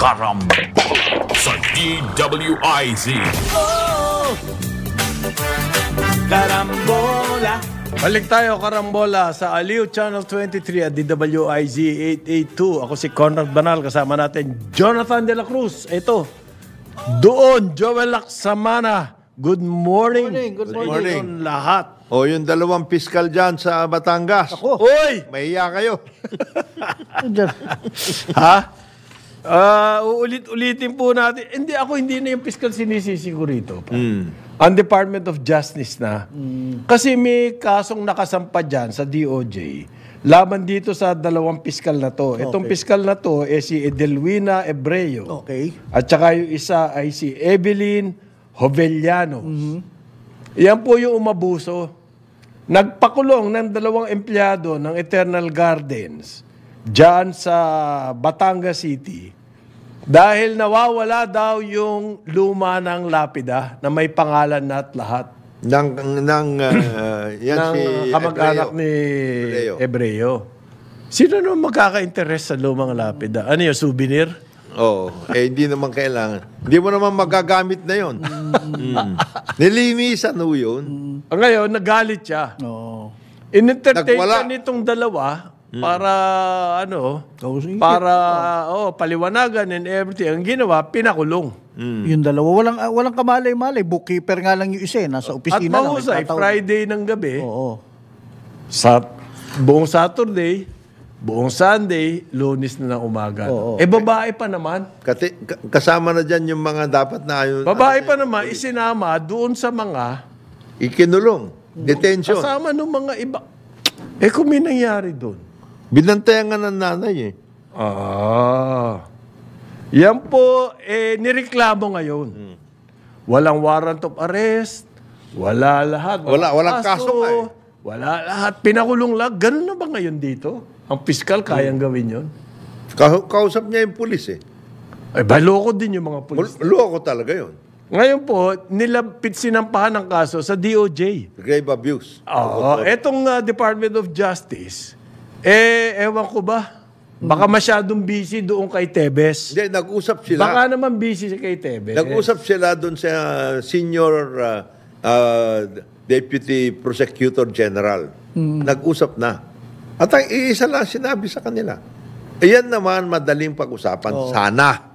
Karambola sa DWIZ. Karambola. Balik tayo, Karambola, sa Aliw Channel 23 at DWIZ 882. Ako si Conrad Banal, kasama natin Jonathan De La Cruz. Ito, doon, Joel Laksamana. Good morning. Good morning. Good lahat. O yung dalawang piskal dyan sa Batangas. Ako. Uy! Mahiya kayo. Ha? Uulit-ulitin po natin. Hindi na yung fiscal sinisisi ko rito. Ang Department of Justice na. Kasi may kasong nakasampa dyan sa DOJ. Laban dito sa dalawang piskal na to. Itong piskal na to si Edelwina Ebreo. Okay. At saka yung isa ay si Evelyn Hovellano. Yan po yung umabuso. Nagpakulong ng dalawang empleyado ng Eternal Gardens dyan sa Batangas City dahil nawawala daw yung luma ng lapida na may pangalan na at lahat. Yan ng si kamag-anak ni Ebreo. Sino naman magkaka-interest sa lumang lapida? Ano yung souvenir? Oo. Hindi naman kailangan. Hindi mo naman magagamit na yun. Nilinisan mo yun. Ngayon, nagalit siya. Oo. In-entertain Nagwala. ka nitong dalawa para paliwanagan and everything. Ang ginawa, pinakulong. Yung dalawa, walang kamalay-malay. Bookkeeper nga lang yung isa, nasa At opisina lang. mahusay, Friday ng gabi, Oo. sa buong Saturday, buong Sunday, Lunes na ng umaga. Oo. Babae pa naman. Kasama na dyan yung mga dapat na ayun. Babae pa naman, isinama doon sa mga Ikinulong. Detention. kasama ng mga iba. Kung may nangyari doon. Binantayan nga ng nanay eh. Yan po, nireklamo ngayon. Walang warrant of arrest, wala lahat. Walang kaso nga eh. Wala lahat. Pinakulong lang. Ganun na ba ngayon dito? Ang piskal kayang gawin yun? Kausap niya yung pulis eh. Baloko din yung mga pulis. Loko talaga yun. Ngayon po, sinampahan ng kaso sa DOJ. Grave abuse. Etong Department of Justice, ewan ko ba? Baka masyadong busy doon kay Tebes. Hindi, nag-usap sila. Baka naman busy kay Tebes. Nag-usap sila doon sa senior Deputy Prosecutor General. Nag-usap na. At ang iisa lang sinabi sa kanila. Iyan naman madaling pag-usapan. Sana.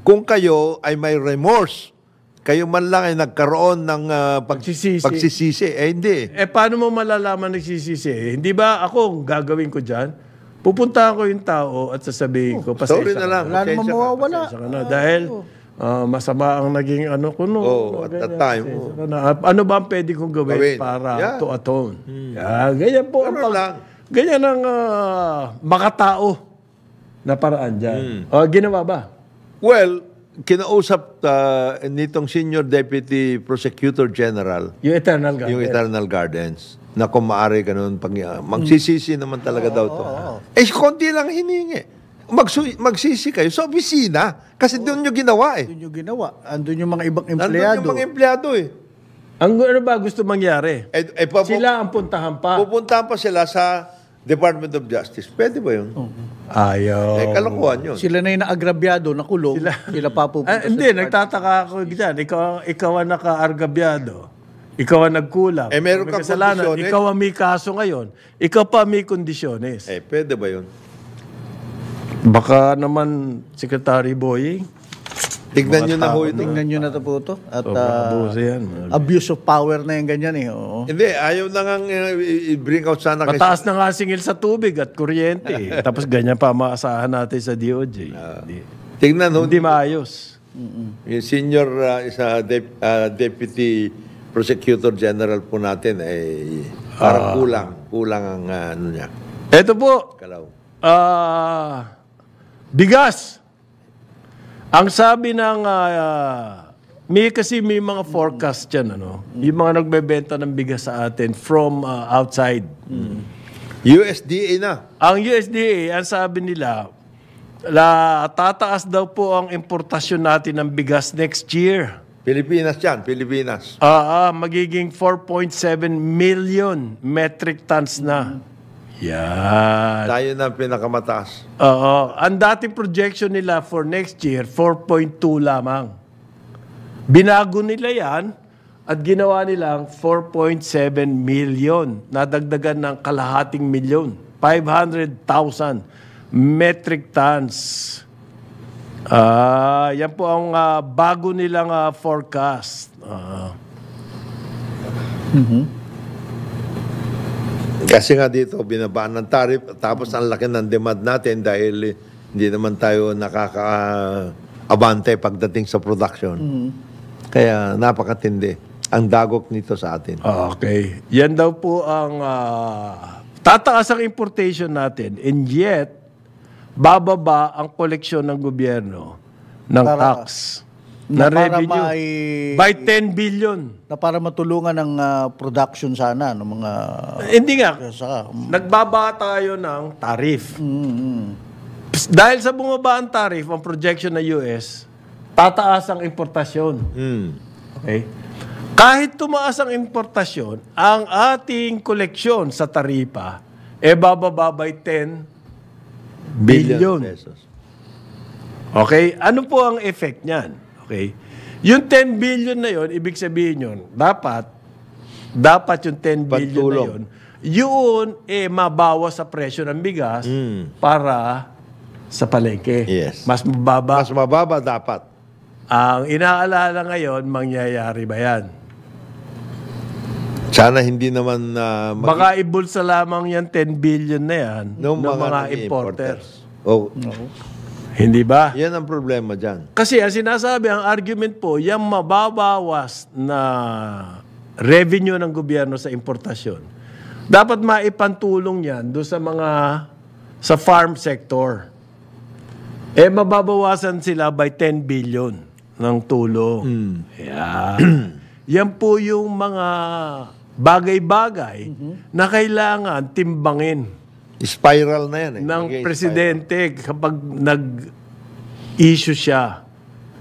Kung kayo ay may remorse, kayo man lang ay nagkaroon ng pagsisisi. Hindi. Paano mo malalaman nagsisisi? Hindi ba ako, gagawin ko dyan? Pupuntahan ko yung tao at sasabihin ko, Sorry na lang. Wala namang mawawala. Dahil masama ang naging ano ko at that time. Ano ba ang pwede kong gawin para to atone? Ganyan po. Ganyan ang makatao na paraan dyan. Ginawa ba? Well, kinausap nitong Senior Deputy Prosecutor General Yung Eternal Gardens. yung Eternal Gardens na kung maaari ganun, magsisisi naman talaga daw to. Konti lang hiningi. Magsisi kayo sa opisina kasi doon nyo ginawa eh. Doon yung ginawa. Andun yung mga ibang Nandun empleyado. yung mga empleyado eh. Ano ba gusto mangyari? Sila ang puntahan pa. Pupuntahan pa sila sa Department of Justice. Pwede ba yun? Ayaw. Kalokohan yun. Sila na yung naagrabyado, nakulong. Sila papupunta Hindi, nagtataka ako dyan. Ikaw ang naka-argabyado. Ikaw ang nagkulang. Meron May kang kasalanan. kondisyones. Ikaw ang may kaso ngayon. Ikaw pa may kondisyones. Pwede ba yun? Baka naman, Secretary Boying. Tignan nyo na ho ito. Tingnan nyo na ito po ito. At Abuso yan. abuse of power na yung ganyan eh. Oo. Hindi, ayaw na nga i-bring out sana kasi. Mataas na nga singil sa tubig at kuryente. Tapos ganyan pa maasahan natin sa DOJ. Tignan ho. Hindi maayos. Yung senior Deputy Prosecutor General po natin ay parang kulang ang ano niya. Ito po. Kalaw. Bigas. Ang sabi ng may mga forecast dyan, yung mga nagbebenta ng bigas sa atin from outside. USDA na. Ang USDA, ang sabi nila, tataas daw po ang importasyon natin ng bigas next year. Pilipinas yan, Pilipinas. Magiging 4.7 million metric tons na. Yan. Tayo na ang pinakamataas. Oo. Ang dating projection nila for next year, 4.2 lamang. Binago nila yan at ginawa nilang 4.7 million. Nadagdagan ng kalahating milyon. 500,000 metric tons. Yan po ang bago nilang forecast. Kasi nga dito, binabaan ng tariff, tapos ang laki ng demand natin dahil hindi naman tayo nakaka-abante pagdating sa production. Kaya napakatindi ang dagok nito sa atin. Okay. Yan daw po ang tataas ang importation natin and yet bababa ang koleksyon ng gobyerno ng tax na para revenue by 10 billion. Na para matulungan ng production sana ng mga Hindi nga. saka Nagbaba tayo ng tariff. Dahil sa bumaba ang tariff, ang projection ng US, tataas ang importasyon. Okay? Kahit tumaas ang importasyon, ang ating koleksyon sa taripa, bababa by 10 billion. Pesos. Okay? Ano po ang effect niyan? Okay? Yung 10 billion na yon, ibig sabihin yun, dapat yung 10 billion na yun, mabawas sa presyo ng bigas para sa palengke. Yes. Mas mababa. Mas mababa dapat. Ang inaalala ngayon, mangyayari ba yan? Sana hindi naman Baka ibulsa lamang yan 10 billion na yan ng mga importers. Oh, Hindi ba? yan ang problema dyan. Kasi ang sinasabi, ang argument po, yung mababawas na revenue ng gobyerno sa importasyon, dapat maipantulong yan doon sa farm sector. Mababawasan sila by 10 billion ng tulong. Yan po yung mga bagay-bagay na kailangan timbangin Spiral na yan. ng Magiging presidente kapag nag-issue siya.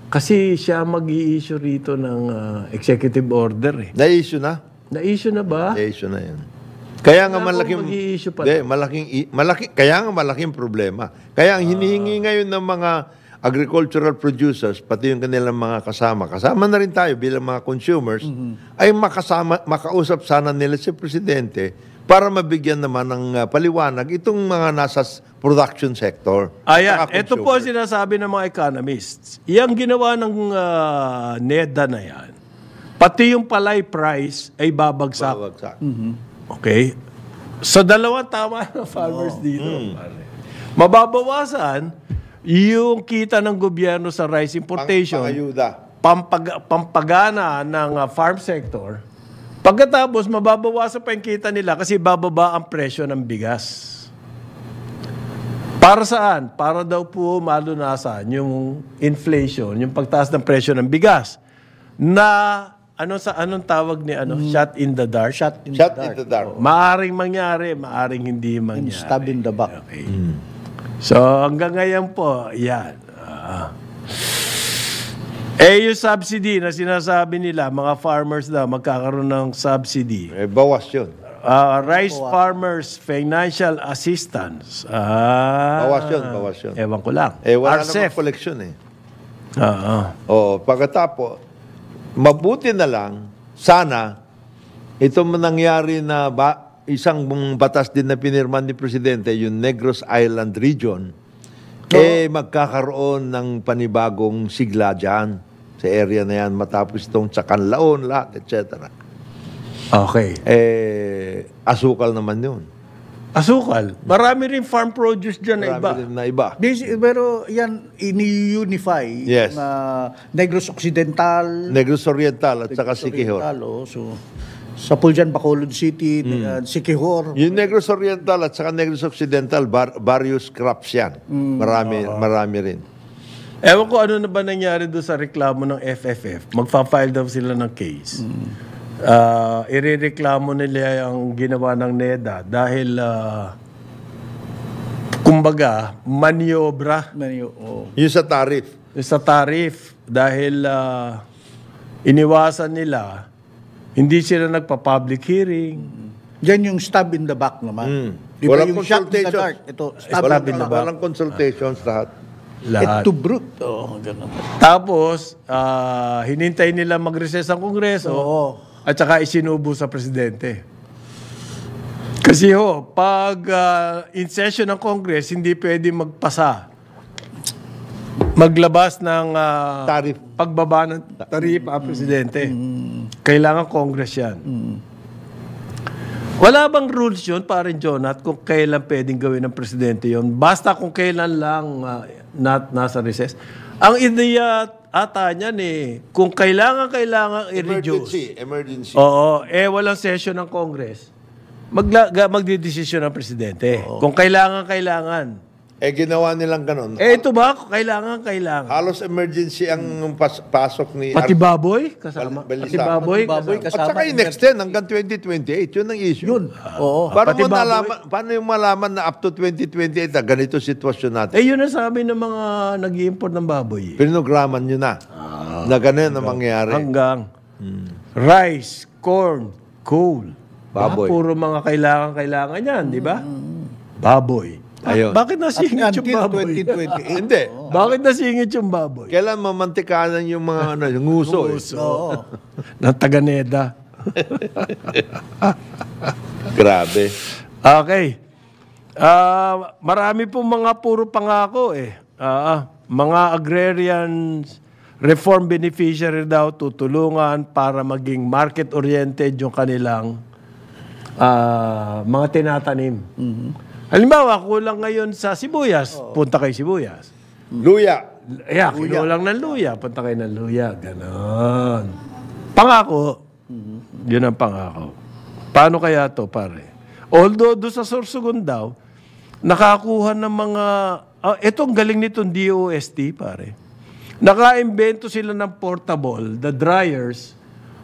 Kasi siya mag-i-issue rito ng executive order. spiral. Na-issue na? Na-issue na ba? Na-issue na yan. Kaya nga Wala malaking pong mag-i-issue pa. kaya nga malaking problema. Kaya ang hinihingi ngayon ng mga agricultural producers, pati yung kanilang mga kasama na rin tayo bilang mga consumers, ay makausap sana nila si Presidente para mabigyan naman ng paliwanag itong mga nasa production sector. Ayan, Saka ito po ang consumer. sinasabi ng mga economists. Yang ginawa ng NEDA na yan, pati yung palay price ay babagsak. Babagsak. Okay? So, dalawang tama ng farmers dito. Mababawasan yung kita ng gobyerno sa rice importation, Pangayuda. pampagana ng farm sector. Pagkatapos, mababawasan pa yung kita nila kasi bababa ang presyo ng bigas. Para saan? Para daw po malunasan yung inflation, yung pagtaas ng presyo ng bigas na anong tawag ni shot in the dark? shot in Shut the dark. into dark. Maaring mangyari, maaring hindi mangyari. Stab in the back. Okay. So, hanggang ngayon po, yan. Yung subsidy na sinasabi nila, mga farmers daw magkakaroon ng subsidy. Bawas yun. Rice Farmers Financial Assistance. Bawas yun. Ewan ko lang. Wala RCEF. namang koleksyon Oo. Pagkatapos, mabuti na lang, sana, ito nangyari na isang batas din na pinirman ni Presidente, yung Negros Island Region, magkakaroon ng panibagong sigla dyan sa area na yan, matapos itong sa Canlaon, lahat, etc. Okay. Asukal naman yun. Asukal. Marami rin farm produce dyan na iba. Marami rin na iba. Pero yan, ini-unify. Yes. Negros Occidental. Negros Oriental at saka Siquijor. So, sa Puljan, Bacolod City, Siquijor. Yung Negros Oriental at saka Negros Occidental, various crops yan. Marami rin. Ewan ko ano na ba nangyari doon sa reklamo ng FFF. Magfa-file daw sila ng case. Irereklamo nila yung ginawa ng NEDA dahil kumbaga maniobra Yung sa tariff. sa tariff dahil iniwasan nila, hindi sila nagpa-public hearing. Diyan yung stab in the back naman. Di ba Walang yung shot in the consultations. dark? Ito, Stab in the dark. Walang consultations lahat. Lahat. to brute. Oo, ganun. Tapos, hinintay nila mag-recess ang Kongreso Oo. at saka isinubo sa presidente. Kasi pag in session ng Congress, hindi pwede maglabas ng Tarif. pagbaba ng taripa ang presidente. Kailangan Congress yan. Wala bang rules yun, parin Jonat, kung kailan pwedeng gawin ng presidente yun? Basta kung kailan lang nasa recess. Ang ideya ata niyan kung kailangan i-reduce. Emergency. Oo, walang session ng Congress. Magdidesisyon ng presidente. Kung kailangan. Ginawa nilang ganun. Ito ba? Kailangan. Halos emergency ang pasok ni Pati baboy kasama. Balisa. Pati baboy Baboy kasama. At saka in-extend hanggang 2028. Yun ang issue. Yun. Oo. Pati Paano yung malaman na up to 2028 na ganito sitwasyon natin? Yun ang sabi ng mga nag-i-import ng baboy. Pinograman nyo na. Na ganun ang mangyayari. Hanggang rice, corn, coal. Baboy. Puro mga kailangan yan, di ba? Baboy. Ayun. Bakit nasingit yung Until baboy? 2028. Hindi. Bakit nasingit yung baboy? Kailan mamantikanan yung mga yung nguso? Oo. Ng Taganeda. Grabe. Okay. Marami pong mga puro pangako mga agrarian reform beneficiary daw tutulungan para maging market-oriented yung kanilang mga tinatanim. Halimbawa, kulang ngayon sa sibuyas, punta kay sibuyas. Luya. Kulang ng luya, punta kayo ng luya. Ganon. Pangako. Yun ang pangako. Paano kaya to, pare? Although, doon sa Sorsogon daw, nakakuha ng mga... Itong galing nitong DOST, pare. Naka-invento sila ng portable, the dryers,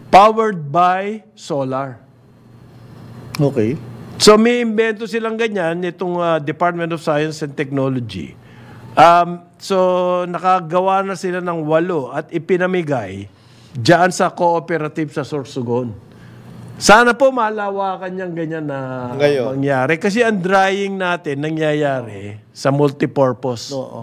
powered by solar. Okay. So may invento silang ganyan, itong Department of Science and Technology. So nakagawa na sila ng 8 at ipinamigay diyan sa cooperative sa Sorsogon. Sana po malawakan niyang ganyan na Ngayon. mangyari. Kasi ang drying natin nangyayari sa multipurpose. Oo.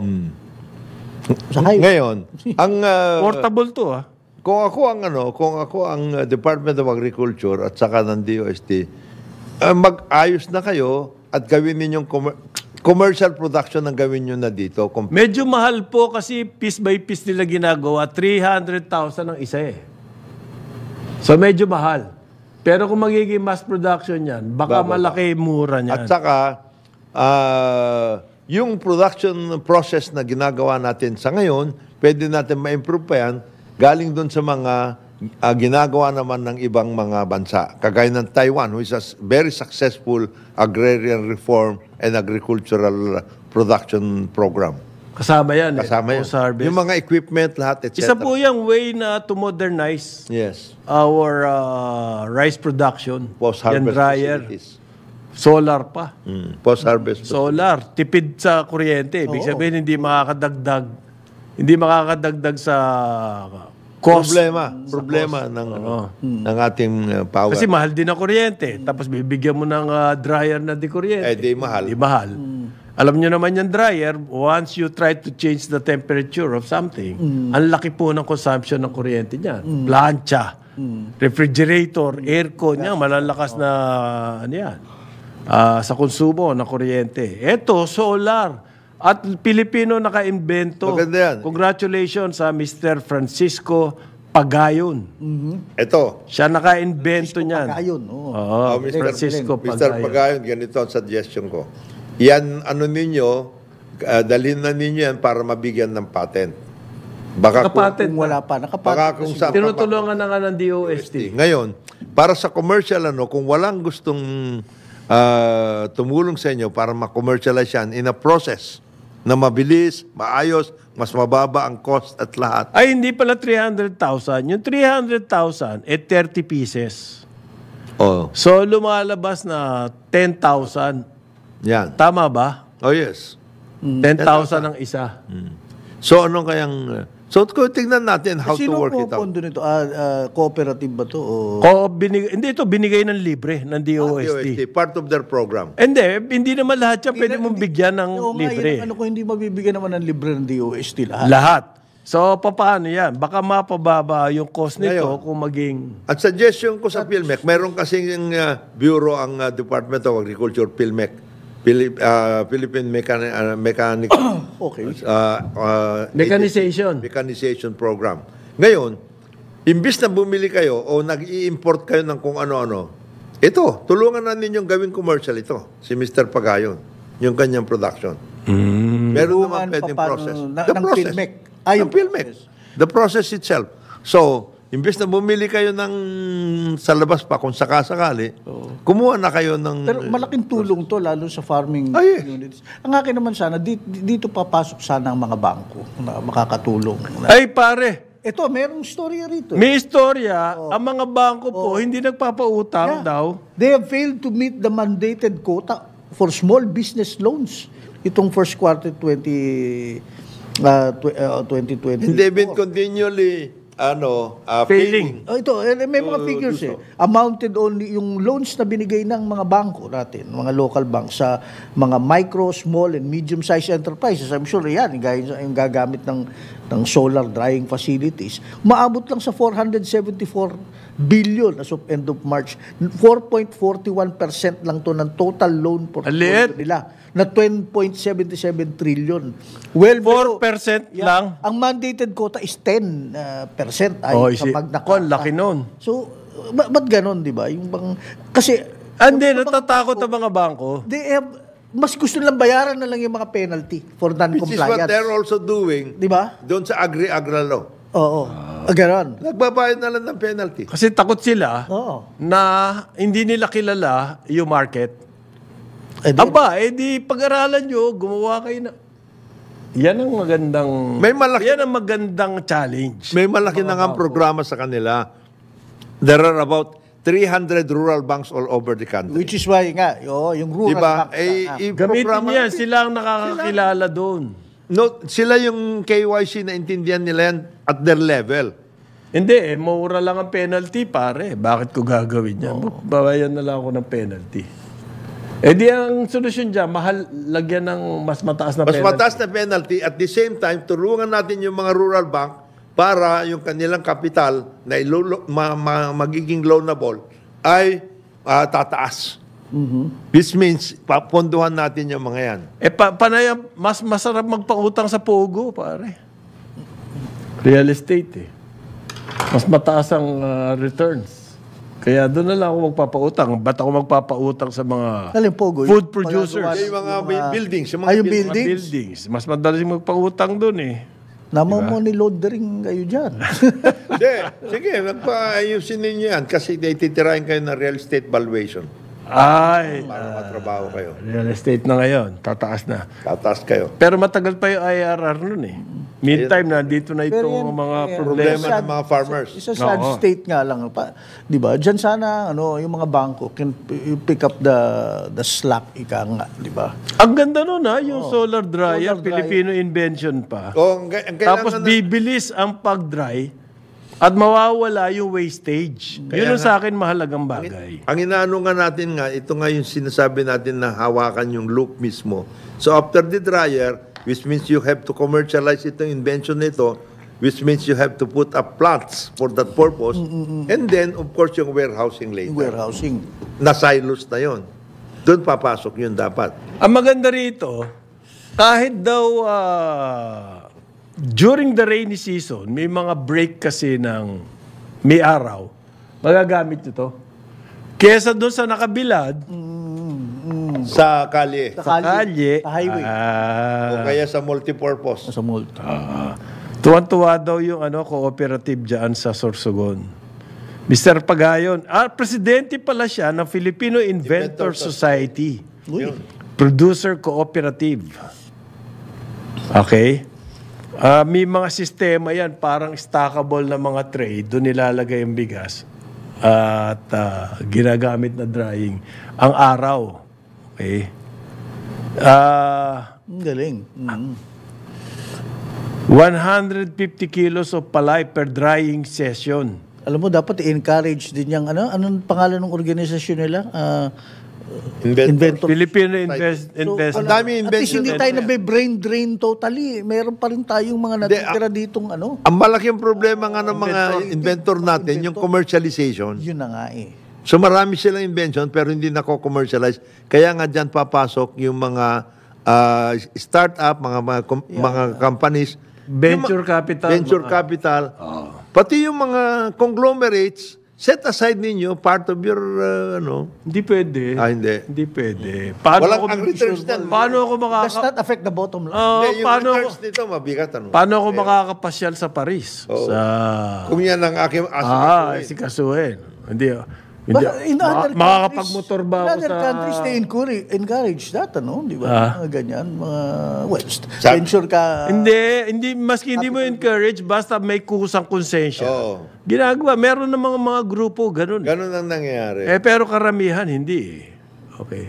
Ngayon, ang Portable to kung ako ang Department of Agriculture at saka ng DOST, mag-ayos na kayo at gawin ninyong commercial production ang gawin nyo na dito. Medyo mahal po kasi piece by piece nila ginagawa. 300,000 ang isa So medyo mahal. Pero kung magiging mass production yan, baka malaki mura niyan. At saka, yung production process na ginagawa natin sa ngayon, pwede natin ma-improve pa yan galing doon sa mga ginagawa naman ng ibang mga bansa. Kagaya ng Taiwan, who is a very successful agrarian reform and agricultural production program. Kasama yan. Kasama yan. Post-harvest. Yung mga equipment, lahat, etc. Isa po yung way na to modernize Yes. our rice production. Post-harvest Yan dryer. facilities. Solar pa. Post-harvest. Solar. Tipid sa kuryente. Ibig sabihin, hindi makakadagdag sa cost. Problema ng ating power. Kasi mahal din ang kuryente. Tapos bibigyan mo ng dryer na di kuryente. Di mahal. Di mahal. Alam nyo naman yung dryer, once you try to change the temperature of something, ang laki po ng consumption ng kuryente niyan. Plancha, refrigerator, aircon, yan, malalakas na sa konsumo ng kuryente. Ito, solar. At Pilipino naka-invento. Maganda yan. Congratulations sa Mr. Francisco Pagayon. Ito. Siya naka-invento niyan. Pagayon. Oo. Oo, Mr. Francisco Mr. Pagayon, ganito ang suggestion ko. Yan, dalhin na ninyo yan para mabigyan ng patent. Baka Nakapatent Kung wala pa, baka nakapatent. kung sa Tinutulungan na nga ng DOST. Ngayon, para sa commercial, kung walang gustong tumulong sa inyo para ma-commercialize yan in a process na mabilis, maayos, mas mababa ang cost at lahat. Ay, hindi pala 300,000. Yung 300,000, 30 pieces. Oh, So, lumalabas na 10,000. yan. Tama ba? Oh, yes. 10,000 ang isa. So, anong kayang... So, kung tignan natin how to Sino work po it out. pondo nito? Cooperative ba to? O... Hindi ito binigay ng libre ng DOST. Part of their program. Hindi naman lahat yan pwede mong bigyan ng Oo nga, libre. yun ang ano ko, hindi mabibigyan naman ng libre ng DOST lahat. Lahat. So, paano yan? Baka mapababa yung cost nito Ngayon. kung maging... At suggestion ko sa PhilMec, meron kasing bureau ang Department of Agriculture, PhilMec. Philippine Mechanic Okay. Mechanization Program. Ngayon, imbis na bumili kayo o nag-i-import kayo ng kung ano-ano, ito, tulungan na ninyong gawing commercial ito, si Mr. Pagayon, yung kanyang production. Meron naman pwedeng process. Ng PhilMec. Yung PhilMec. The process itself. So, imbes na bumili kayo ng sa labas pa kung sakasakali, kumuha na kayo ng... Pero malaking tulong to, lalo sa farming units. Ang akin naman sana, dito papasok sana ang mga bangko na makakatulong. Ay, pare! Ito, merong storya rito. May istorya, ang mga bangko po, hindi nagpapautang daw. They have failed to meet the mandated quota for small business loans. Itong first quarter 2020. And they've been continually Failing. Ito, may mga figures Amounted only yung loans na binigay ng mga bangko natin, mga local banks sa mga micro, small, and medium-sized enterprises. I'm sure yan, yung gagamit ng solar drying facilities. Maabot lang sa 474 billion as of end of March. 4.41% lang to ng total loan portfolio nila na 20.77 trillion. Well, 4% lang. Ang mandated quota is 10%. Kapag laki nun. So, ba't ganon, di ba? Yung bang, kasi... natatakot ang mga bangko. Mas gusto nilang bayaran na lang yung mga penalty for non-compliance. Which is what they're also doing, di ba? doon sa agri-agra law. Oo. Ganon. Nagbabayad na lang ng penalty. Kasi takot sila Oo. na hindi nila kilala yung market. Di pag-aralan nyo, gumawa kayo na... Yan ang magandang... Yan ang magandang challenge. May malaki na nga programa sa kanila. There are about 300 rural banks all over the country. Which is why nga, yung rural diba? bank. Gamitin niya, sila ang nakakakilala doon. No, sila yung KYC na intindihan nila yan at their level. Hindi, mura lang ang penalty, pare. Bakit ko gagawin yan? Babayan na lang ako ng penalty. Di ang solusyon dyan, mahal lagyan ng mas mataas na penalty. Mas mataas na penalty. At the same time, tulungan natin yung mga rural bank para yung kanilang kapital na magiging loanable ay tataas. This means, paponduhan natin yung mga yan. Panay, mas masarap magpautang sa Pogo, pare. Real estate, Mas mataas ang returns. Kaya doon na lang ako magpapautang. Ba't ako magpapautang sa mga food producers? Yung mga buildings. Yung buildings. Mas madaling magpautang doon Namamoney-laundering kayo dyan. Hindi. Sige, magpa-ayusin ninyo yan kasi titirahin kayo ng real estate valuation. Para matrabaho kayo. Real estate na ngayon. Tataas na. Tataas kayo. Pero matagal pa yung IRR nun Meantime, nandito na itong mga problema ng mga farmers. Isa sad state nga lang. Di ba? Diyan sana yung mga bangko can pick up the slack, ika nga. Di ba? Ang ganda nun yung solar dryer, Filipino invention pa. Tapos bibilis ang pag-dry at mawawala yung wastage. Yun ang sa akin mahalagang bagay. Ang inaano nga natin ito nga yung sinasabi natin na hawakan yung loop mismo. So after the dryer, which means you have to commercialize itong invention nito, which means you have to put up plants for that purpose, and then, of course, yung warehousing later. Warehousing. Na silos na yon. Doon papasok yun dapat. Ang maganda rito, kahit daw during the rainy season, may mga break kasi ng may araw, magagamit ito. Kesa doon sa nakabilad, Sa kalye. sa kalye, Sa highway. O kaya sa multipurpose. Sa multi. tuwan-tuwa daw yung cooperative dyan sa Sorsogon. Mr. Pagayon, presidente pala siya ng Filipino Inventor Society. Producer Cooperative. Okay? May mga sistema yan, parang stackable na mga tray, doon nilalagay yung bigas at ginagamit na drying. Ang araw. Okay? Galing. 150 kilos of palay per drying session. Alam mo, dapat i-encourage din yung, anong pangalan ng organisasyon nila? Inventor. Filipino Invest. Ang dami At least invention. hindi tayo brain drain totally. Meron pa rin tayong mga natitira ditong Ang malaking problema nga ng mga inventor natin, yung commercialization. Yun na nga eh. So marami silang invention pero hindi nako-commercialize. Kaya nga dyan papasok yung mga startup, mga companies. Venture capital. Venture capital. Pati yung mga conglomerates, set aside ninyo part of your, Hindi pwede. hindi. Hindi pwede. Paano Walang ako, ang returns dyan. paano ako Does not affect the bottom line. Hindi, yung paano returns nito, mabigat. paano ako makakapasyal sa Paris? Oo. Sa Kung yan ang aking si kasuhin. Hindi. Hindi. In other Makakapagmotor ba ako in other sa... countries, they encourage that, di ba? Mga ganyan, mga, Sabi- venture ka. Hindi, maski hindi mo encourage, basta may kusang konsensya. Oo. Ginagawa. Meron ng mga grupo, ganun. Ganun ang nangyayari. Pero karamihan, hindi. Okay.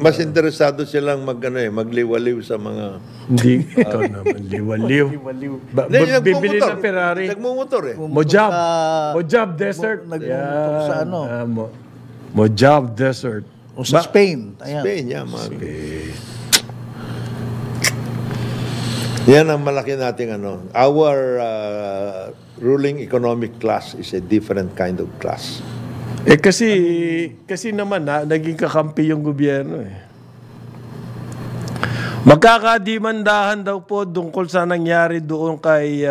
Mas interesado silang magliwaliw sa mga... Hindi. Ikaw naman, liwaliw. Hindi, Bibili ng Ferrari. Nagmumotor eh. Mojave Desert. Nagmumotor sa ano? Mojave Desert. O sa Spain. Ayan. Spain, yan. Yan ang malaki nating Our ruling economic class is a different kind of class. Kasi naman naging kakampi yung gobyerno eh. Magkakadimandahan daw po tungkol sa nangyari doon kay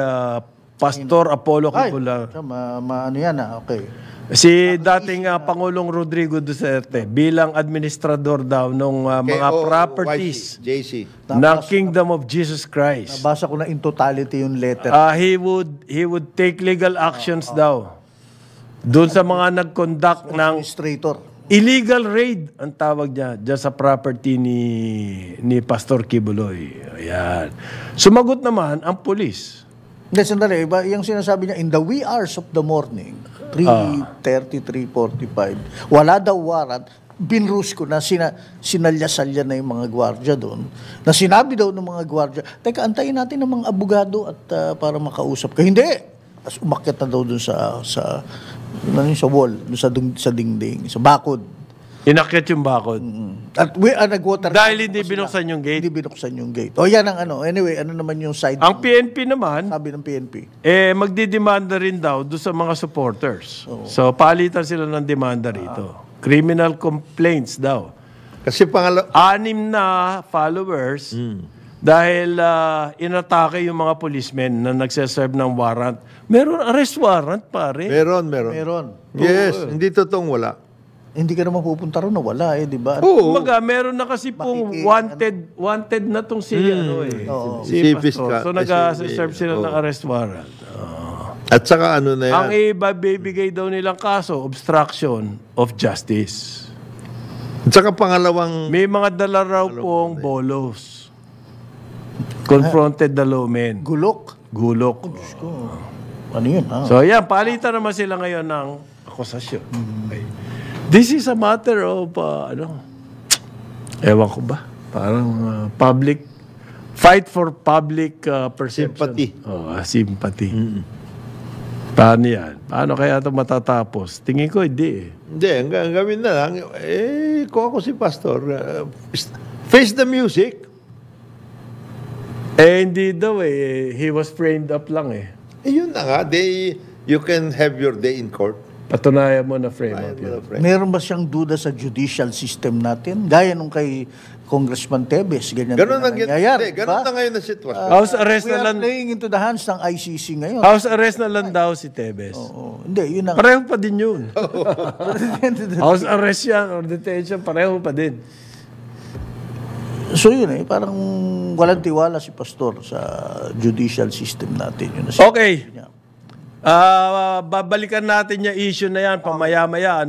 Pastor Apollo Kibuloy. Ano yan okay. Si dating Pangulong Rodrigo Duterte bilang administrador daw ng mga properties JC. ng Kingdom of Jesus Christ. Nabasa ko na in totality yung letter. He would take legal actions daw doon sa mga nag-conduct ng Administrator. illegal raid ang tawag niya dyan sa property ni Pastor Kibuloy. Ayan. Sumagot naman ang pulis. Hindi, sandali. Yung sinasabi niya, in the wee hours of the morning, 3:30, 3:45, wala daw warrant, binrus ko na sinalya-salya na yung mga gwardya doon, na sinabi daw ng mga gwardya, teka, antayin natin ng mga abogado at para makausap ka. Hindi! As umakyat na daw doon sa wall, doon sa dingding, sa bakod. Inakyat yung bakod. At nag-water. Dahil hindi binuksan yung gate. Hindi binuksan yung gate. O yan ang Anyway, naman yung side? Ang PNP naman, Sabi ng PNP. magdidemanda rin daw doon sa mga supporters. So, palitan sila ng demanda rito. Criminal complaints daw. Kasi 6 na followers dahil inatake yung mga policemen na nagseserve ng warrant. Meron arrest warrant, pare. Meron. Yes, hindi totoong wala. Hindi ka naman pupunta ron na wala di ba? Kumbaga, meron na kasi pong wanted na tong si Si Pastor. So, Fiscal. nag-serve sila ng arrest warrant. At saka na yan. Ang ibabibigay daw nilang kaso, obstruction of justice. At saka pangalawang... May mga dala raw pong bolos. Confronted the lawmen. Gulok. Ano yun? So, yan. Palitan naman sila ngayon ng akusasyon. Okay. This is a matter of, ewan ko ba? Parang fight for public perception. Sympathy. Sympathy. Paano yan? Paano kaya ito matatapos? Tingin ko, hindi eh. Hindi, ang gawin na lang, kung ako si Pastor, face the music. Hindi daw eh. He was framed up lang eh. Yun na nga, you can have your day in court. Patunayan mo na frame up yun. Meron ba siyang duda sa judicial system natin? Gaya nung kay Congressman Tebes, ganyan Ganun din ang nangyayari. ganun na ngayon na sitwasyon. House arrest We na are lang. playing into the hands ng ICC ngayon. House arrest na lang daw si Tebes. Hindi, yun ang... Pareho pa din yun. House arrest yan or detention, pareho pa din. So yun parang walang tiwala si Pastor sa judicial system natin. Yun Okay. Babalikan natin yung issue na yan pamaya-maya,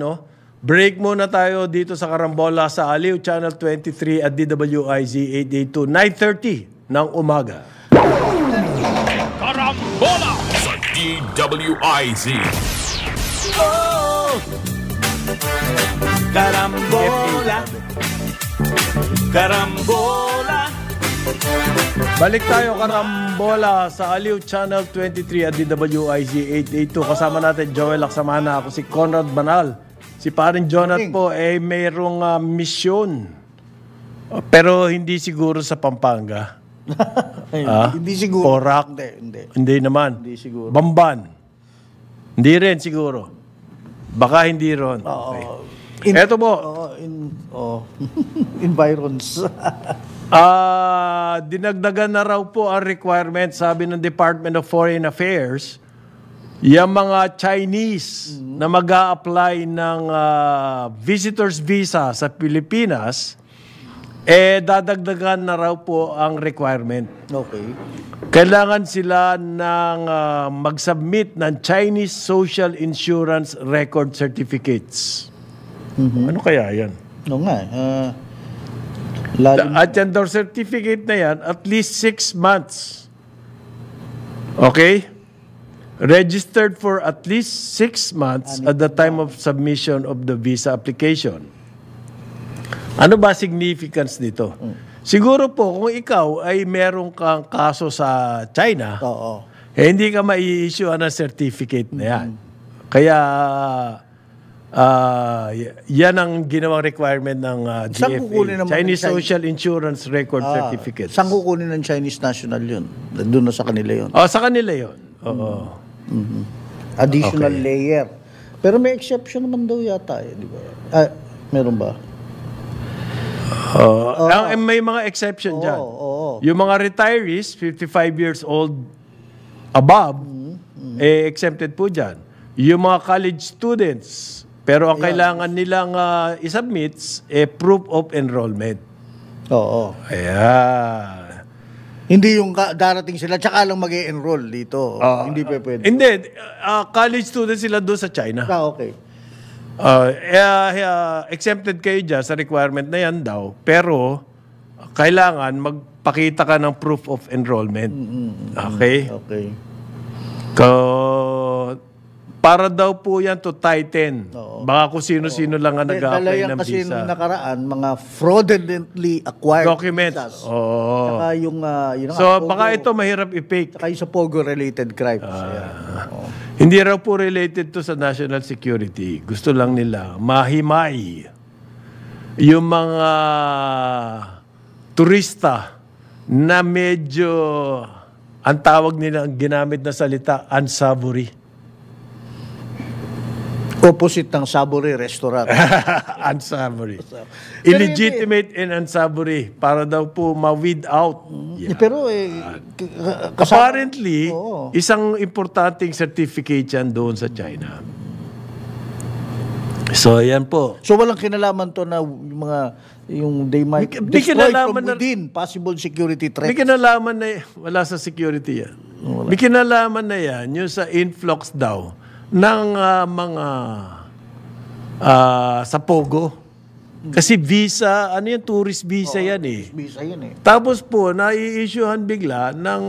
Break muna tayo dito sa Karambola sa Aliw, Channel 23 at DWIZ 882, 9:30 ng umaga. Karambola sa DWIZ. Carambola, carambola, Balik tayo karambola sa Aliw Channel 23 at DWIZ 882. Kasama natin Joel Laksamana, ako si Conrad Banal. Si paring Jonat po ay mayroong misyon. Pero hindi siguro sa Pampanga. Hindi siguro. Porac. Hindi naman. Hindi siguro. Bamban. Hindi rin siguro. Baka hindi ron. Okay. Eto po. Environs. Dinagdagan na raw po ang requirement, sabi ng Department of Foreign Affairs, yung mga Chinese na mag-a-apply ng visitor's visa sa Pilipinas, dadagdagan na raw po ang requirement. Okay. Kailangan sila ng mag-submit ng Chinese Social Insurance Record Certificates. Ano kaya yan? No nga. At yan daw certificate na yan, at least 6 months. Okay? Registered for at least 6 months at the time of submission of the visa application. Ano ba significance nito? Siguro po, kung ikaw ay meron kang kaso sa China, hindi ka mai-issue ng certificate na yan. Kaya, yan ang ginawang requirement ng DFA. Chinese Social Insurance Record Certificate. Saan kukunin ng Chinese national yun? Doon na sa kanila yun? Sa kanila yun. Oo. Additional layer. Pero may exception naman daw yata di ba? Meron ba? May mga exception dyan. Yung mga retirees, 55 years old above, exempted po dyan. Yung mga college students, pero ang kailangan nilang isubmit proof of enrollment. Ayan. Hindi yung darating sila, tsaka lang mag-e-enroll dito. Hindi pa pwede. Hindi. College students sila doon sa China. Okay. Exempted kayo dyan sa requirement na yan daw, pero kailangan magpakita ka ng proof of enrollment. Okay? Okay. Para daw po yan to tighten. Baka kung sino-sino lang ang nag-a-apply ng kasi visa. nung nakaraan, mga fraudulently acquired documents. Saka yung So, baka ito mahirap i-fake. saka yung sa Pogo-related crimes. Hindi raw po related to sa national security. Gusto lang nila mahimay yung mga turista na medyo ang tawag nila, ang ginamit na salita, unsavory. Opposite ng Savory Restaurant. Unsavory. Illegitimate and unsavory. Para daw po ma-weed out. Pero apparently, isang importanteng certificate yan doon sa China. So, yan po. So, walang kinalaman to na yung they might destroy from within possible security threats. May kinalaman na, wala sa security yan. May kinalaman na yan, yung sa influx daw ng mga sa Pogo. Kasi visa, ano yung tourist visa yan eh. Visa yan eh. Tapos po, nai-issuehan bigla ng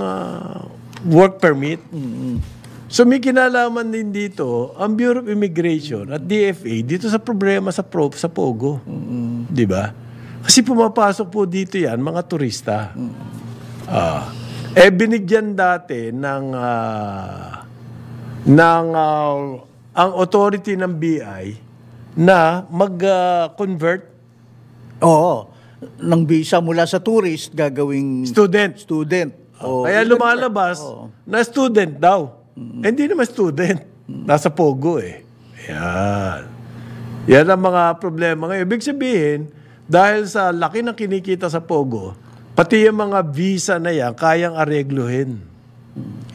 work permit. So may kinalaman din dito ang Bureau of Immigration at DFA dito sa problema sa Pogo. Di ba? Kasi pumapasok po dito yan, mga turista. Binigyan dati ng ang authority ng BI na mag-convert ng visa mula sa tourist gagawing student. Kaya lumalabas na student daw. Hindi naman student. Nasa Pogo eh. Yan ang mga problema ngayon. Ibig sabihin, dahil sa laki ng kinikita sa Pogo, pati yung mga visa na yan, kayang aregluhin.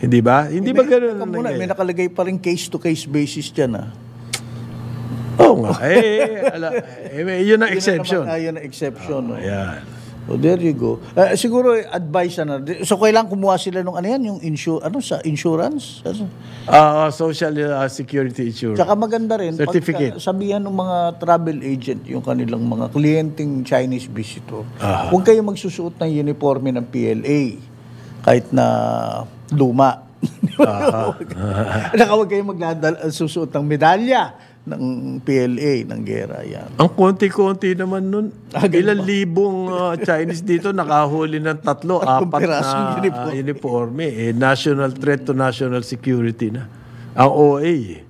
Hindi ba? Hindi ba gano'n? May nakalagay pa rin case-to-case basis dyan Oo nga. Yun ang exception. Yun ang exception. Ayan. So there you go. Siguro advice na. So kailangan kumuha sila ng yung insurance? Social Security Insurance. Tsaka maganda rin, certificate. Sabihan ng mga travel agent, yung kanilang mga kliyenteng Chinese visitor, huwag kayo magsusuot ng uniforme ng PLA, kahit na luma. Naka huwag kayong susuot ng medalya ng PLA, ng gera. Yan. Ang konti-konti naman nun. Ilang libong Chinese dito nakahuli ng 3, 4 pirasong na uniforme. National threat to national security na. Ang OA.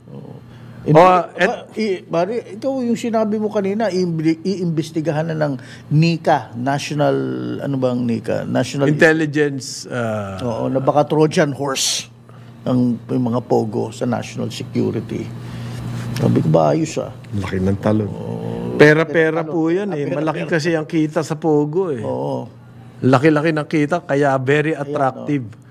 Bari, ikaw yung sinabi mo kanina, iimbestigahan na ng NICA, National, ano bang NICA? National Intelligence. Oo, na baka Trojan horse ang yung mga pogo sa national security. Sabi ko ba, ayos Laki ng talon. Pera-pera po yan eh. Malaki kasi ang kita sa pogo eh. Oo. Laki-laki ng kita, kaya very attractive.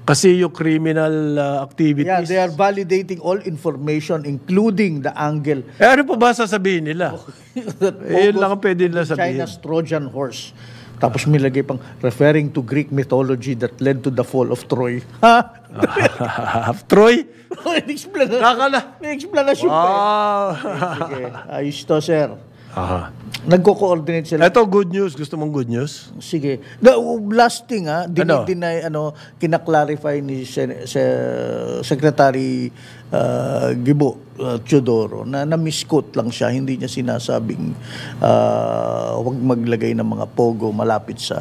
Kasi yung criminal Yeah, activities. they are validating all information including the angle. Ano pa ba sasabihin nila? Yun lang ang pwede nila sabihin. China's Trojan horse. Tapos may lagay pang referring to Greek mythology that led to the fall of Troy. Ha? Troy? May explanation. Kakala. May explanation pa. Sige, ayos to, sir. Aha. Nagko-coordinate sila. Ito, good news. Gusto mong good news? Sige. Last thing, dinay, kinaklarify ni Secretary Gibo Teodoro na na-misquote lang siya. Hindi niya sinasabing huwag maglagay ng mga pogo malapit sa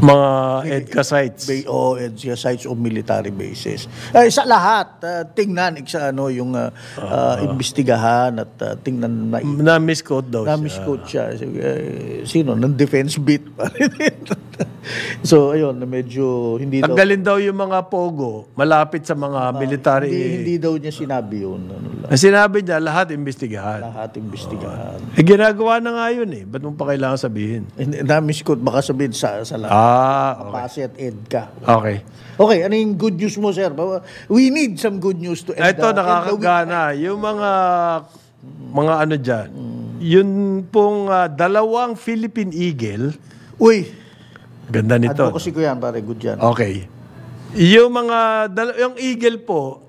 Mga EDCA sites. EDCA sites o military bases. Sa lahat, tingnan yung imbestigahan at tingnan na Na-misquote daw siya. na-misquote siya. Sino? Ng defense beat. So, ayun, na medyo hindi daw... Tanggalin daw yung mga pogo malapit sa mga military. Hindi daw niya sinabi yun. Ang sinabi niya, lahat imbestigahan. Lahat imbestigahan. Ginagawa na nga yun eh. Ba't mo pa kailangan sabihin? Na-misquote, baka sabihin sa lahat. Okay. Pasi at EDCA. Okay. Okay, ano yung good news mo, sir? We need some good news to end. Ito, nakakagana. Yung mga ano dyan, yun pong 2 Philippine Eagle. Uy, Ganda nito. advocacy ko yan, pare. Good yan. Okay. Yung yung eagle po,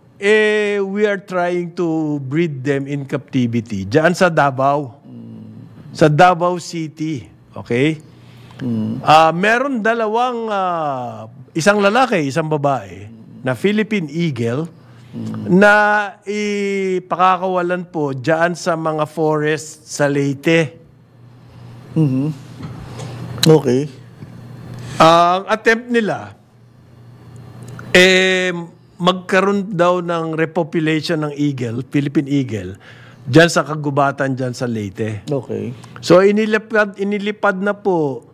we are trying to breed them in captivity. Diyan sa Davao. Sa Davao City. Okay? Meron 2, isang lalaki, isang babae, na Philippine Eagle, na ipakakawalan po diyan sa mga forest sa Leyte. Okay. Ang attempt nila, magkaroon daw ng repopulation ng eagle, Philippine Eagle, dyan sa kagubatan dyan sa Leyte. Okay. So, inilipad na po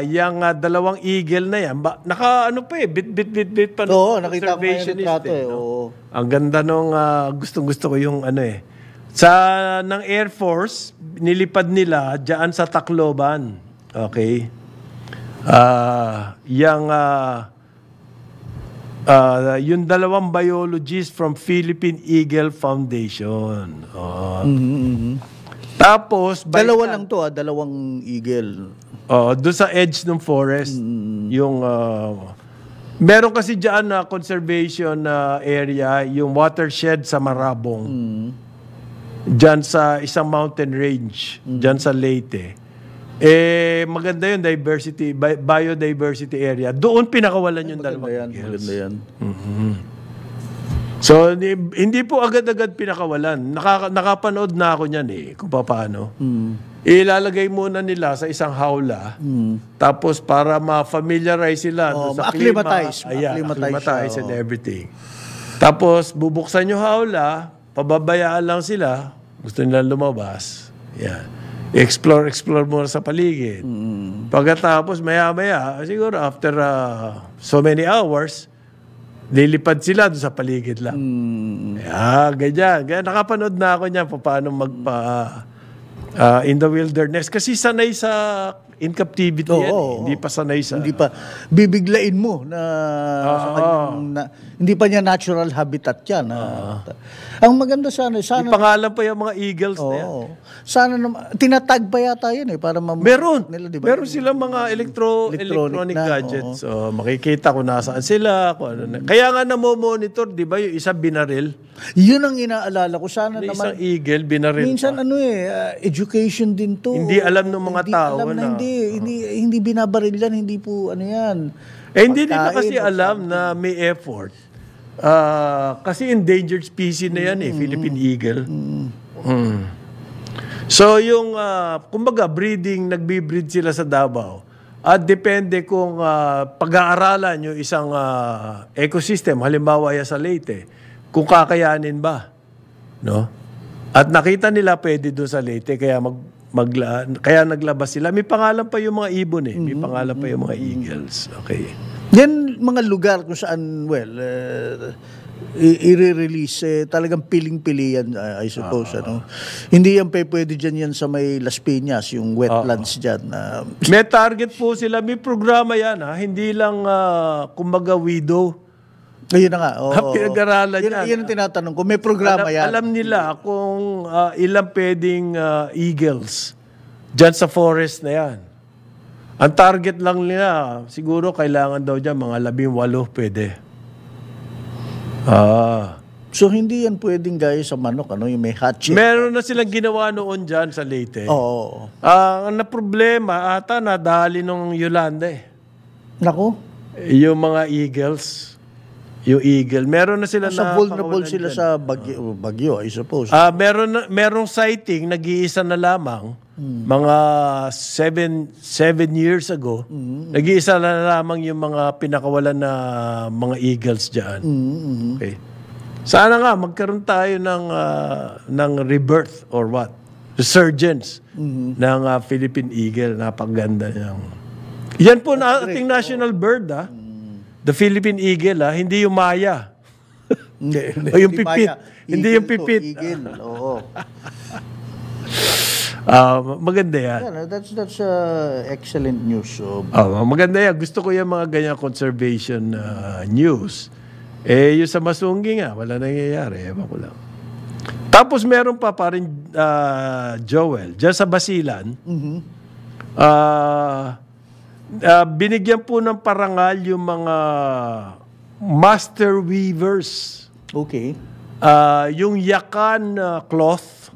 yung 2 eagle na yan. Naka, bit pa. Oo, nakita ko yung conservationist retrato eh. no? Oo. Ang ganda nung gustong-gusto ko yung ng Air Force, nilipad nila dyan sa Tacloban. Okay? Yung 2 biologists from Philippine Eagle Foundation. Tapos, Dalawa lang to, 2 eagle. doon sa edge ng forest, yung meron kasi diyan na conservation area, yung watershed sa Marabong. Diyan sa isang mountain range, diyan sa Leyte. Maganda yung biodiversity area. Doon pinakawalan yung 2 eagles. Maganda yan. So, hindi po agad-agad pinakawalan. Nakapanood na ako niyan kung paano. Ilalagay muna nila sa isang hawla. Tapos para ma-familiarize sila sa klima. Acclimatize and everything. Tapos bubuksan yung hawla, pababayaan lang sila. Gusto nila lumabas. Yan. Explore muna sa paligid. Pagkatapos, maya-maya, siguro after so many hours, lilipad sila doon sa paligid lang. Ganyan. Nakapanood na ako niyan paano in the wilderness. Kasi sanay sa in captivity yan. Hindi pa sanay sa... Hindi pa. Bibiglain mo na sa kanyang... hindi pa niya natural habitat yan. Ang maganda sana... May pangalan pa yung mga eagles na yan. Sana naman... Tinatag pa yata yan para Meron. nila, diba? Meron silang mga electronic gadgets. So, makikita kung nasaan sila. Kung ano na. Kaya nga namomonitor, di ba, yung isa binaril. Yun ang inaalala ko. Sana Yung naman... isang eagle, binaril Minsan pa. education din to. Hindi alam ng mga tao alam na... hindi binabaril yan, hindi po ano yan. hindi nila pagkain kasi or alam na may effort. Kasi endangered species na yan Philippine Eagle. So yung, kumbaga, nagbe-breed sila sa Davao. At depende kung pag-aaralan yung isang ecosystem, halimbawa sa Leyte, kung kakayanin ba. No? At nakita nila pwede doon sa Leyte, kaya kaya naglabas sila. May pangalan pa yung mga ibon May pangalan pa yung mga eagles. Okay. Yan mga lugar kung saan, i-release, talagang piling-pili yan, I suppose. Hindi yan pwede dyan yan sa may Las Piñas, yung wetlands dyan. May target po sila, may programa yan. Hindi lang, kumbaga, widow. Ayun na nga. Pinag-aralan yan. Yan ang tinatanong ko. May programa yan. Alam nila kung ilang pwedeng eagles dyan sa forest na yan. Ang target lang nila, siguro kailangan daw dyan mga 18 pwede. So, hindi yan pwedeng gaya sa manok, yung may hatchet. Meron na silang ginawa noon dyan sa Leyte. Oo. Ang problema, nadali nung Yolanda Naku. Yung mga eagles. Yung eagle. Meron na sila vulnerable sila sa bagyo, I suppose. Merong sighting, nag-iisa na lamang, mga 7 years ago, nag-iisa na lamang yung mga pinakawalan na mga eagles dyan. Okay. Sana nga, magkaroon tayo ng rebirth or what? Resurgence ng Philippine eagle. Napakaganda niyang. Yan po na ating national bird, The Philippine eagle, hindi yung Maya. Hindi, o yung pipit. Hindi yung pipit. Eagle, oo. Maganda yan. Yeah, that's excellent news. So, maganda yan. Gusto ko yung mga ganyan conservation news. Yung sa Masungi nga, wala nangyayari. Ewan ko lang. Tapos meron pa rin, Joel, dyan sa Basilan, binigyan po ng parangal yung mga master weavers. Okay. Yung yakan cloth.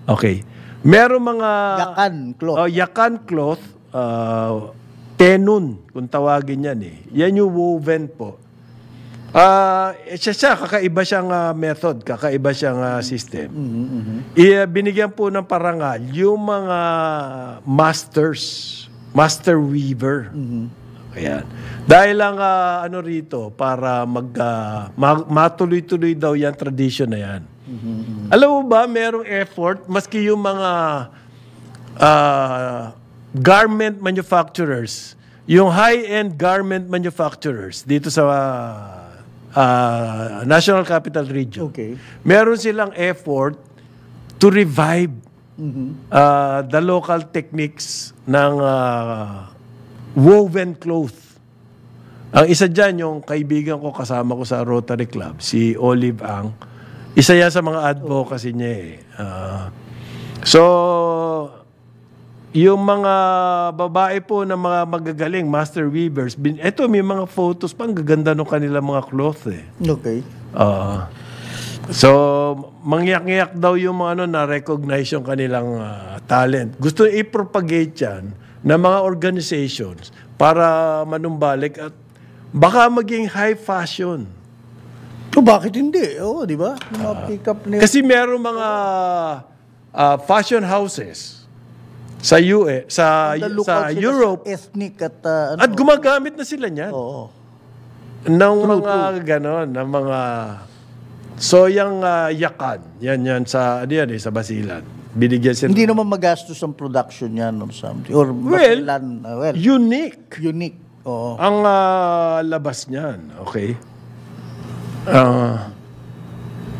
Okay. Meron mga Yakan cloth. Yakan cloth, tenun, kung tawagin yan Yan yung woven po. Kakaiba siyang method, kakaiba siyang system. Binigyan po ng parangal yung mga master weaver. Ayan. Dahil lang rito para matuloy-tuloy daw yan tradition na yan. Alam mo ba, merong effort maski yung mga garment manufacturers, yung high-end garment manufacturers dito sa National Capital Region. Okay. Meron silang effort to revive the local techniques ng woven cloth. Ang isa dyan, yung kaibigan ko, kasama ko sa Rotary Club, si Olive Ang. Isa yan sa mga advocacy niya So, yung mga babae po na mga magagaling, master weavers, eto may mga photos pang gaganda ng kanilang mga cloth Okay. So, mangyak-ngyak daw yung mga na-recognize yung kanilang talent. Gusto i-propagate yan ng mga organizations para manumbalik at baka maging high fashion. Bakit hindi? Di ba? Mga pick-up na Kasi meron mga fashion houses sa Europe ethnic at at gumagamit na sila niyan. Oo. Ng mga ganon, ng mga yung yakan. Yan sa sa Basilan. Binigyan sila. Hindi naman magastos ang production yan or something. Or Basilan, unique. Unique. Oo. Ang labas niyan. Okay.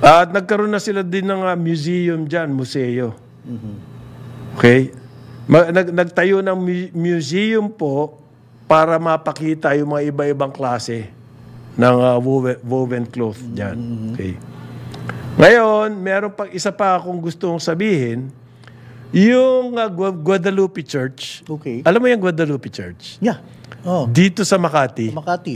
At nagkaroon na sila din ng museum dyan, museo. Okay? Nagtayo ng museum po para mapakita yung mga iba-ibang klase ng woven cloth dyan. Okay? Ngayon, meron pang isa pa akong gustong sabihin, yung Guadalupe Church. Okay. Alam mo yung Guadalupe Church? Yeah. Dito sa Makati. Makati.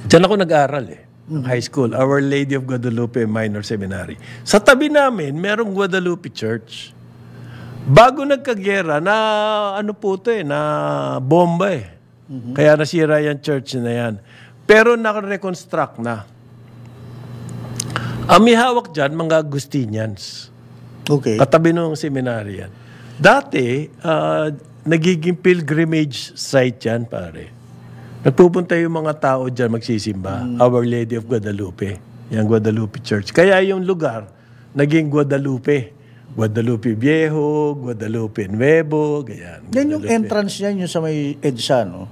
Diyan ako nag-aral high school. Our Lady of Guadalupe Minor Seminary. Sa tabi namin, merong Guadalupe Church. Bago nagkagera, na bomba Kaya nasira yung church na yan. Pero nakareconstruct na. Ang may hawak dyan, mga Agustinians. Okay. Katabi ng seminary yan. Dati, nagiging pilgrimage site yan, pare. Nagpupunta yung mga tao dyan magsisimba. Our Lady of Guadalupe. Yung Guadalupe Church. Kaya yung lugar, naging Guadalupe. Guadalupe Viejo, Guadalupe Nuevo, ganyan. Yan yung entrance niyan, yung sa may EDSA, no?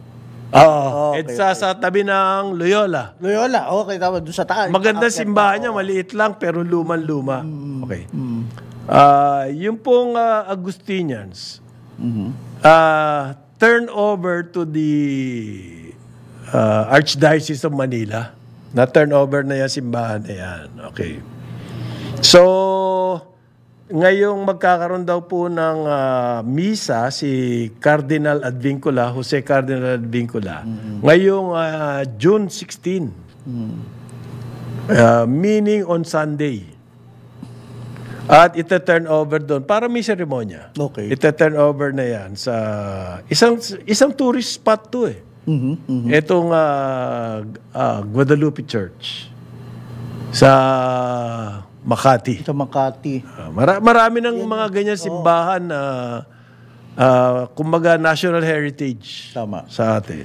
Oo. Okay, Sa tabi ng Loyola. Loyola, okay, tama, doon sa taas. Maganda simbahan niya, maliit lang, pero luman-luma. Okay. Yung pong Agustinians, turn over to the Archdiocese of Manila. Na-turn over na yung simbahan na yan. Okay. So, ngayong magkakaroon daw po ng misa si Cardinal Advincula, Jose Cardinal Advincula, ngayong June 16. Meaning on Sunday. At ita-turn over doon para may seremonya. Okay. Ita-turn over na yan sa isang tourist spot to eh. Itong Guadalupe Church sa Makati. Sa Makati. Marami ng mga ganyan simbahan na kumbaga national heritage Tama. sa atin.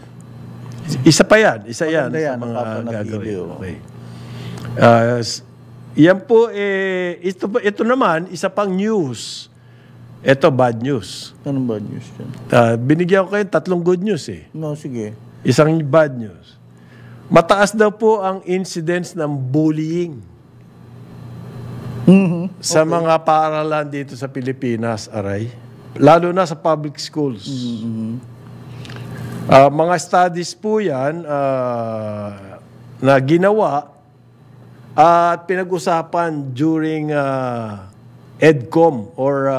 Isa pa yan. Isa yan Maganda sa yan, mga napapanatili, gagawin. oh. Okay. Yan po, ito naman, isa pang news. Ito, bad news. Anong bad news yan? Binigyan ko kayo 3 good news eh. No, sige. Isang bad news. Mataas daw po ang incidence ng bullying sa mga paaralan dito sa Pilipinas, aray. Lalo na sa public schools. Mga studies po yan na ginawa at pinag-usapan during EDCOM or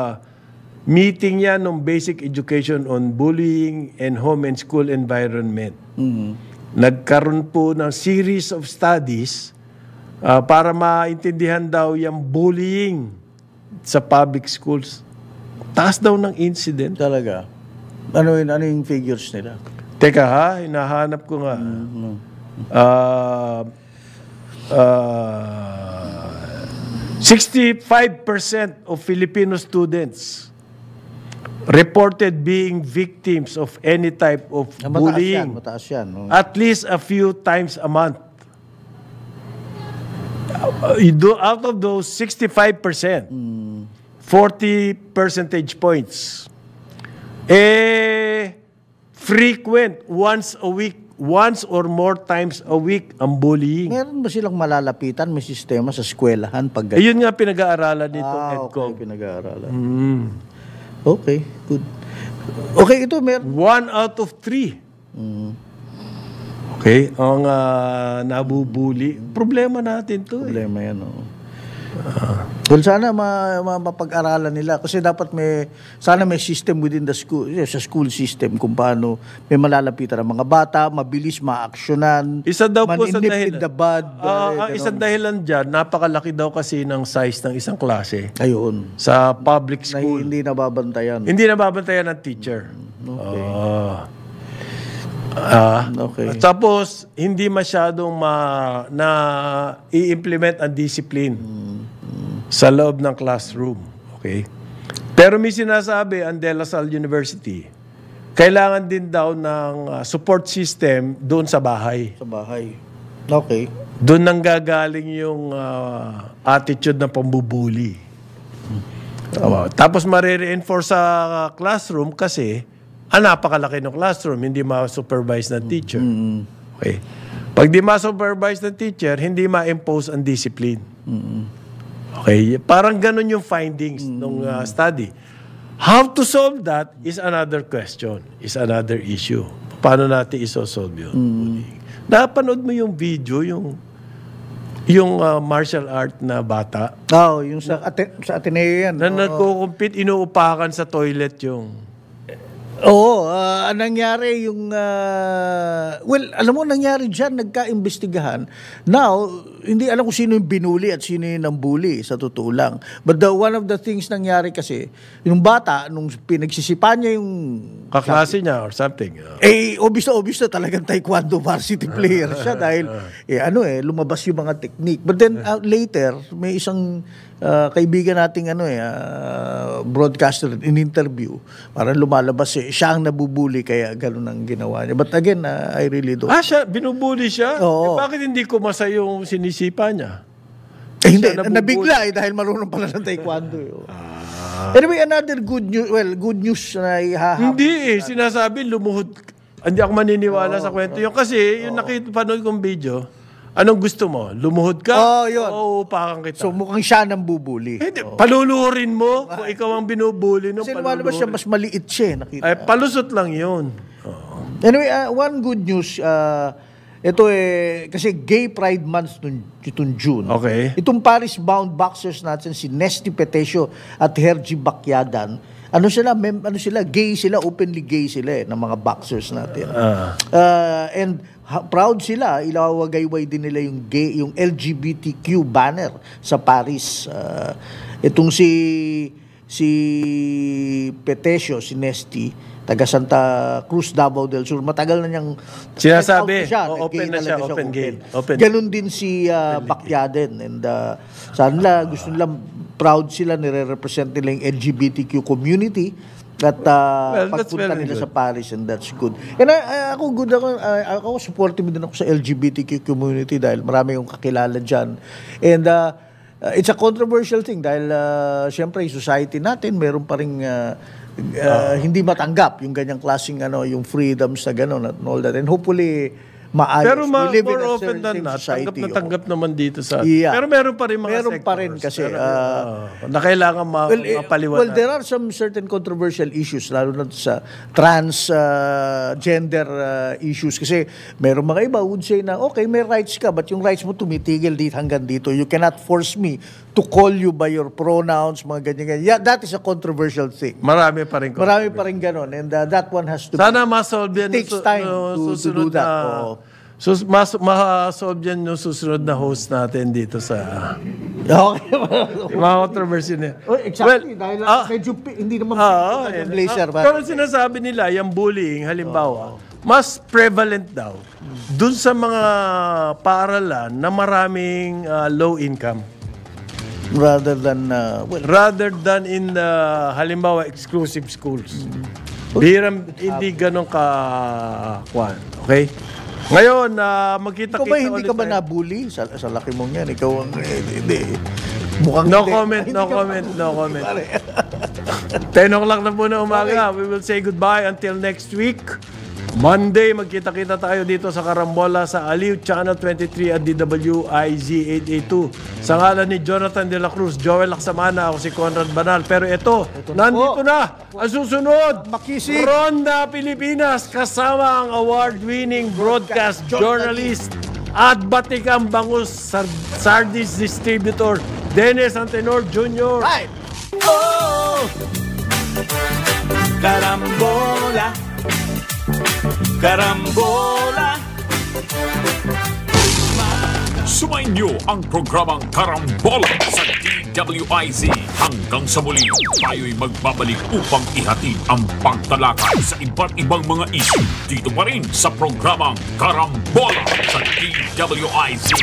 meeting yan ng Basic Education on Bullying and Home and School Environment. Nagkaroon po ng series of studies para maintindihan daw yung bullying sa public schools. Taas daw ng incident. Talaga. Ano yung figures nila? Teka ha, hinahanap ko nga. 65% of Filipino students reported being victims of any type of bullying. Mataas yan. No? At least a few times a month. Out of those 65%, 40 percentage points, frequent, once or more times a week ang bullying. Meron ba silang malalapitan? May sistema sa eskwelahan pag ganyan? Ayun nga pinag-aaralan nito, EDCOM. Okay, pinag-aaralan. Okay, good. Okay, ito meron. 1 out of 3. Okay, ang nabubuli. Problema natin to. Problema yan, oh. Well, sana mapag-aralan nila kasi dapat sana may system within the school, sa school system kung paano may malalapitan ang mga bata, mabilis ma-actionan. Isa daw po sa manip dahilan. with the bud. Ang isang dahilan dyan, napakalaki daw kasi ng size ng isang klase Ayun. sa public Na school. hindi nababantayan. Hindi nababantayan ng teacher. Okay. Okay. At tapos, hindi masyadong i-implement ang discipline sa loob ng classroom. Okay? Pero may sinasabi ang De La Salle University, kailangan din daw ng support system doon sa bahay. Sa bahay. Okay. Doon nang gagaling yung attitude ng pambubuli. Tapos marire-enforce sa classroom kasi napakalaki ng classroom, hindi ma-supervise ng teacher. Okay. Pag di ma-supervise ng teacher, hindi ma-impose ang discipline. Okay. Parang ganun yung findings ng study. How to solve that is another question, is another issue. Paano natin isosolve yun? Napanood mo yung video, yung martial art na bata? Yung sa Ateneo yan. Na nagko-compete, inuupakan sa toilet yung... Oo, ang nangyari yung, alam mo, nangyari dyan, nagka-imbestigahan. Now, hindi alam kung sino yung binuli at sino yung nambuli, sa totoo lang. But one of the things nangyari kasi, yung bata, nung pinagsisipan niya yung... Kaklase niya or something. Obvious na talagang taekwondo varsity player siya dahil, lumabas yung mga technique. But then, later, may isang... kaibigan nating broadcaster in interview, parang lumalabas siya ang nabubuli kaya gano'n ang ginawa niya. But again, I really don't. Siya, binubuli siya? Oo. Bakit hindi kumasa yung sinisipa niya? Hindi, Siya nabubuli. nabigla dahil marunong pala ng taekwondo. Anyway, another good news na ihahabol. Hindi sinasabi lumuhod. Hindi ako maniniwala sa kwento yun. Kasi yung nakipanood kong video, anong gusto mo? Lumuhod ka? Yun. O upakan kita? So mukhang siya nang bubuli. Hindi, paluluhurin mo kung ikaw ang binubuli. Kasi lumalabas siya, mas maliit siya. Nakita. Ay, palusot lang yun. Anyway, one good news, ito kasi Gay Pride Month itong June. Okay. Itong Paris-bound boxers natin, si Nesty Petesio at Hergy Bakyadan, gay sila, openly gay sila ng mga boxers natin. And proud sila, ilawagayway din nila yung LGBTQ banner sa Paris. Itong si Petesio, si Nesty, taga Santa Cruz, Davao del Sur, matagal na niyang sinasabi, open na siya, open gay. Ganon din si Bakyaden, and sana gusto nila, proud sila, nire-represent nila yung LGBTQ community at pagpunta nila sa Paris, and that's good. And ako supportive din ako sa LGBTQ community dahil marami yung kakilala dyan. And it's a controversial thing dahil syempre yung society natin meron pa rin hindi matanggap yung ganyang klaseng yung freedoms na gano'n at all that. And hopefully maayos. Pero we live in more a open than certain not, society. tanggap naman dito sa... Yeah. Pero meron pa rin mga Meron sectors. pa rin kasi, na kailangan mapaliwanag. Well, there are some certain controversial issues, lalo na sa transgender issues. Kasi meron mga iba would say na, okay, may rights ka, but yung rights mo tumitigil hanggang dito. You cannot force me to call you by your pronouns, mga ganyan-ganyan. Yeah, that is a controversial thing. Marami pa rin. Marami pa rin ganon. And that one has to sana ma-solve yan. takes time to do that. Ma-solve yan yung susunod na host natin dito sa Okay. mga controversy niya. Exactly. Dahil medyo hindi naman yung blazer. Pero sinasabi nila, yung bullying, halimbawa, mas prevalent daw dun sa mga paaralan na maraming low income. Rather than in the, halimbawa, exclusive schools. Hindi ganun okay? Ngayon, magkita-kita ulit. Hindi ka ba nabully sa laki mong yan? Ikaw ang hindi. Mukhang no comment. 10 o'clock na po na umaga. We will say goodbye until next week. Monday, magkita-kita tayo dito sa Karambola sa Aliw Channel 23 at DWIZ 882. Sa ngalan ni Jonathan De La Cruz, Joel Laksamana, ako si Conrad Banal. Pero ito nandito na ang susunod. Makisig. Ronda Pilipinas kasama ang award-winning broadcast journalist at Batikang Bangus Sardis Distributor, Dennis Antenor Jr. Right. Karambola. Sumainyo ang programang Karambola sa DWIZ. Hanggang sa muli, tayo'y magbabalik upang ihatid ang pagtalakay sa iba't ibang mga issue dito pa rin sa programang Karambola sa DWIZ.